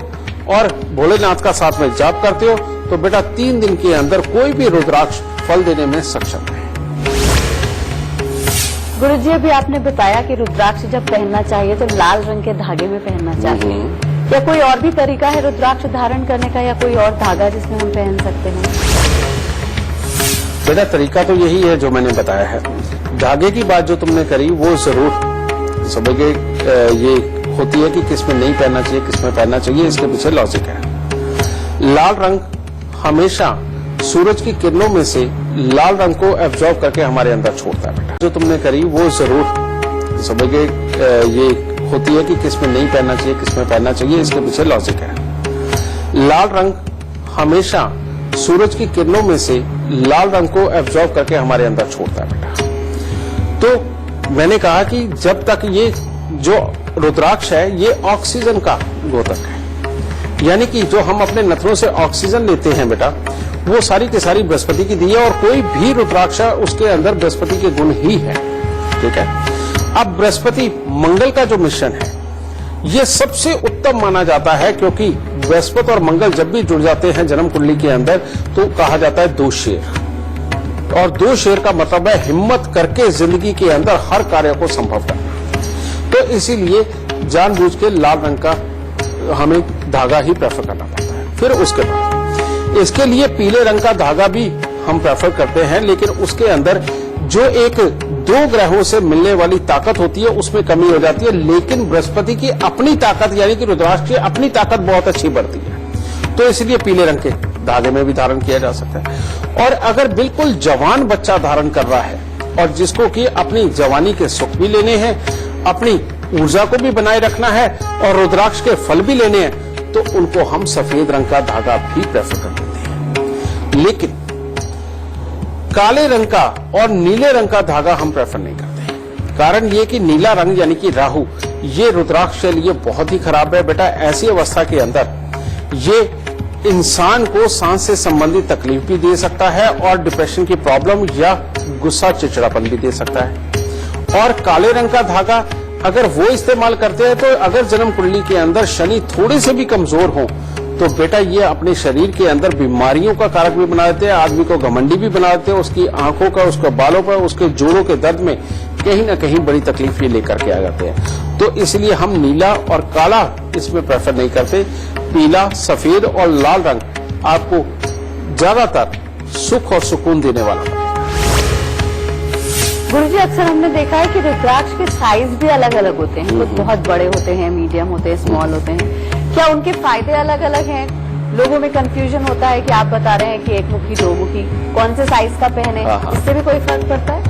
और भोलेनाथ का साथ में जाप करते हो तो बेटा 3 दिन के अंदर कोई भी रुद्राक्ष फल देने में सक्षम है। गुरुजी, अभी आपने बताया कि रुद्राक्ष जब पहनना चाहिए तो लाल रंग के धागे में पहनना चाहिए, या कोई और भी तरीका है रुद्राक्ष धारण करने का, या कोई और धागा जिसमें हम पहन सकते हैं? बेटा तरीका तो यही है जो मैंने बताया है। धागे की बात जो तुमने करी वो जरूर समझिए, ये होती है कि किसमें नहीं पहनना चाहिए, किसमें पहनना चाहिए, इसके पीछे लॉजिक है। लाल रंग हमेशा सूरज की किरणों में से लाल रंग को एब्जॉर्ब करके हमारे अंदर छोड़ता है। बेटा जो तुमने करी वो जरूर समझिए, ये होती है कि किसमें नहीं पहनना चाहिए, किसमें पहनना चाहिए, इसके पीछे लॉजिक है। लाल रंग हमेशा सूरज की किरणों में से लाल रंग को एब्जॉर्ब करके हमारे अंदर छोड़ता है। बेटा तो मैंने कहा कि जब तक ये जो रुद्राक्ष है ये ऑक्सीजन का द्योतक है, यानी कि जो हम अपने नथनों से ऑक्सीजन लेते हैं बेटा, वो सारी की सारी बृहस्पति की दी है, और कोई भी रुद्राक्ष उसके अंदर बृहस्पति के गुण ही है। ठीक है, अब बृहस्पति मंगल का जो मिश्रण है ये सबसे उत्तम माना जाता है, क्योंकि बृहस्पति और मंगल जब भी जुड़ जाते हैं जन्म कुंडली के अंदर तो कहा जाता है 2 शेर, और 2 शेर का मतलब है हिम्मत करके जिंदगी के अंदर हर कार्य को संभव करना। तो इसीलिए जानबूझ के लाल रंग का हमें धागा ही प्रेफर करना पड़ता है। फिर उसके बाद इसके लिए पीले रंग का धागा भी हम प्रेफर करते हैं, लेकिन उसके अंदर जो एक 2 ग्रहों से मिलने वाली ताकत होती है उसमें कमी हो जाती है, लेकिन बृहस्पति की अपनी ताकत यानी कि रुद्राक्ष की अपनी ताकत बहुत अच्छी बढ़ती है। तो इसलिए पीले रंग के धागे में भी धारण किया जा सकता है। और अगर बिल्कुल जवान बच्चा धारण कर रहा है और जिसको कि अपनी जवानी के सुख भी लेने हैं, अपनी ऊर्जा को भी बनाए रखना है और रुद्राक्ष के फल भी लेने हैं, तो उनको हम सफेद रंग का धागा भी प्रेफर कर देते हैं। लेकिन काले रंग का और नीले रंग का धागा हम प्रेफर नहीं करते। कारण ये कि नीला रंग यानी कि राहु, ये रुद्राक्ष के लिए बहुत ही खराब है बेटा। ऐसी अवस्था के अंदर ये इंसान को सांस से संबंधित तकलीफ भी दे सकता है और डिप्रेशन की प्रॉब्लम या गुस्सा चिड़चिड़ापन भी दे सकता है। और काले रंग का धागा अगर वो इस्तेमाल करते हैं तो अगर जन्म कुंडली के अंदर शनि थोड़े से भी कमजोर हो तो बेटा ये अपने शरीर के अंदर बीमारियों का कारक भी बना देते हैं, आदमी को घमंडी भी बना देते हैं, उसकी आंखों का, उसके बालों पर, उसके जोड़ों के दर्द में कहीं ना कहीं बड़ी तकलीफ ये लेकर के आ जाते हैं। तो इसलिए हम नीला और काला इसमें प्रेफर नहीं करते। पीला, सफेद और लाल रंग आपको ज्यादातर सुख और सुकून देने वाला। गुरुजी, अक्सर हमने देखा है कि रुद्राक्ष के साइज भी अलग अलग होते हैं, कुछ बहुत बड़े होते हैं, मीडियम होते हैं, स्मॉल होते हैं। क्या उनके फायदे अलग अलग हैं? लोगों में कंफ्यूजन होता है कि आप बता रहे हैं कि 1 मुखी 2 मुखी, कौन से साइज का पहने, इससे भी कोई फर्क पड़ता है?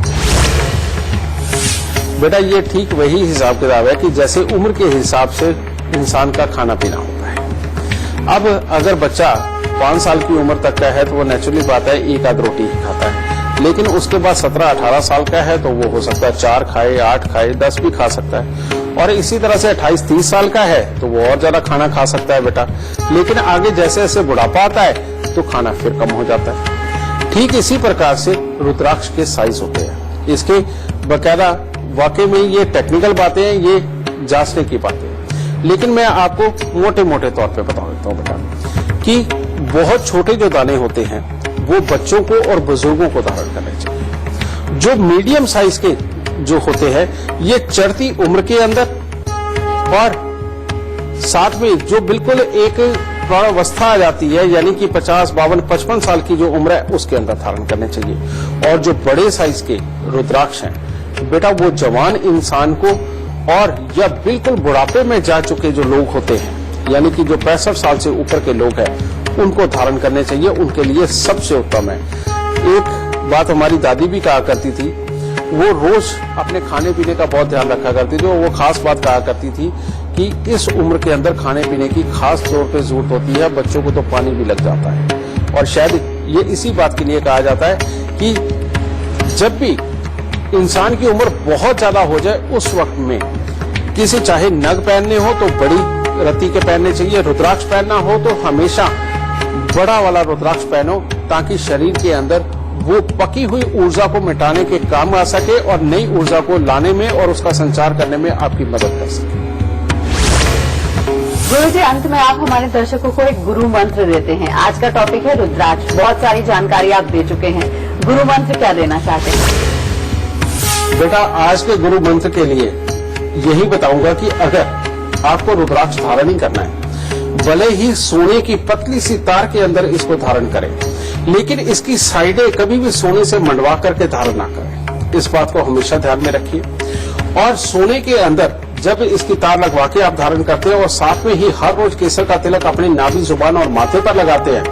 बेटा ये ठीक वही हिसाब किताब है कि जैसे उम्र के हिसाब से इंसान का खाना पीना होता है। अब अगर बच्चा 5 साल की उम्र तक का है तो वो नेचुरली बात है 1 आध रोटी ही खाता है, लेकिन उसके बाद 17-18 साल का है तो वो हो सकता है 4 खाए, 8 खाए, 10 भी खा सकता है। और इसी तरह से 28-30 साल का है तो वो और ज्यादा खाना खा सकता है बेटा। लेकिन आगे जैसे जैसे बुढ़ापा आता है तो खाना फिर कम हो जाता है। ठीक इसी प्रकार से रुद्राक्ष के साइज होते हैं। इसके बकायदा वाकई में ये टेक्निकल बातें हैं, ये जांचने की बातें हैं। लेकिन मैं आपको मोटे मोटे तौर पे बता देता हूँ बेटा कि बहुत छोटे जो दाने होते हैं वो बच्चों को और बुजुर्गों को धारण करने चाहिए। जो मीडियम साइज के जो होते हैं ये चढ़ती उम्र के अंदर और साथ में जो बिल्कुल एक प्रौढ़ावस्था आ जाती है यानी कि 50, 52, 55 साल की जो उम्र है उसके अंदर धारण करने चाहिए। और जो बड़े साइज के रुद्राक्ष हैं बेटा वो जवान इंसान को और या बिल्कुल बुढ़ापे में जा चुके जो लोग होते हैं यानी कि जो 65 साल से ऊपर के लोग हैं उनको धारण करने चाहिए, उनके लिए सबसे उत्तम है। एक बात हमारी दादी भी कहा करती थी, वो रोज अपने खाने पीने का बहुत ध्यान रखा करती थी और वो खास बात कहा करती थी कि इस उम्र के अंदर खाने पीने की खास तौर पे जरूरत होती है, बच्चों को तो पानी भी लग जाता है। और शायद ये इसी बात के लिए कहा जाता है कि जब भी इंसान की उम्र बहुत ज्यादा हो जाए उस वक्त में किसी चाहे नग पहनने हो तो बड़ी रत्ती के पहनने चाहिए, रुद्राक्ष पहनना हो तो हमेशा बड़ा वाला रुद्राक्ष पहनो ताकि शरीर के अंदर वो पकी हुई ऊर्जा को मिटाने के काम आ सके और नई ऊर्जा को लाने में और उसका संचार करने में आपकी मदद कर सके। गुरुजी, अंत में आप हमारे दर्शकों को एक गुरु मंत्र देते हैं। आज का टॉपिक है रुद्राक्ष, बहुत सारी जानकारी आप दे चुके हैं, गुरु मंत्र क्या देना चाहते हैं? बेटा आज के गुरु मंत्र के लिए यही बताऊंगा कि अगर आपको रुद्राक्ष धारण ही करना है भले ही सोने की पतली सी तार के अंदर इसको धारण करें, लेकिन इसकी साइडें कभी भी सोने से मंडवा करके धारण ना करें। इस बात को हमेशा ध्यान में रखिए। और सोने के अंदर जब इसकी तार लगवा के आप धारण करते हैं और साथ में ही हर रोज केसर का तिलक अपनी नाभि, जुबान और माथे पर लगाते हैं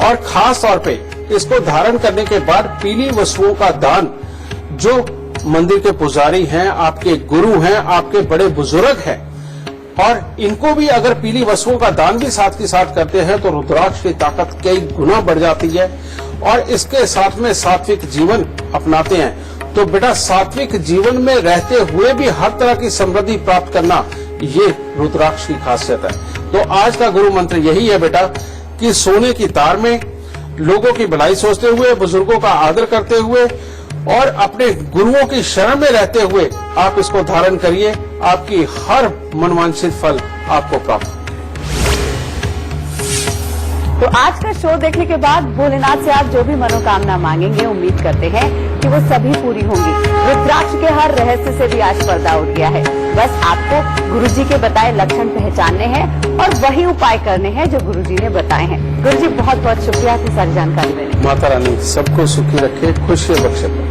और खास तौर पे इसको धारण करने के बाद पीली वस्तुओं का दान जो मंदिर के पुजारी हैं, आपके गुरु हैं, आपके बड़े बुजुर्ग हैं और इनको भी अगर पीली वस्तुओं का दान भी साथ के साथ करते हैं तो रुद्राक्ष की ताकत कई गुना बढ़ जाती है। और इसके साथ में सात्विक जीवन अपनाते हैं तो बेटा सात्विक जीवन में रहते हुए भी हर तरह की समृद्धि प्राप्त करना ये रुद्राक्ष की खासियत है। तो आज का गुरु मंत्र यही है बेटा कि सोने की तार में लोगों की भलाई सोचते हुए, बुजुर्गों का आदर करते हुए और अपने गुरुओं की शरण में रहते हुए आप इसको धारण करिए, आपकी हर मनवांछित फल आपको प्राप्त होंगे। तो आज का शो देखने के बाद भोलेनाथ से आप जो भी मनोकामना मांगेंगे उम्मीद करते हैं कि वो सभी पूरी होंगी। रुद्राक्ष के हर रहस्य से भी आज पर्दा उठ गया है। बस आपको गुरुजी के बताए लक्षण पहचानने हैं और वही उपाय करने हैं जो गुरुजी ने बताए हैं। गुरुजी बहुत बहुत शुक्रिया आपकी सारी जानकारी देने के लिए। माता रानी सबको सुखी रखे, खुशियां बख्शे।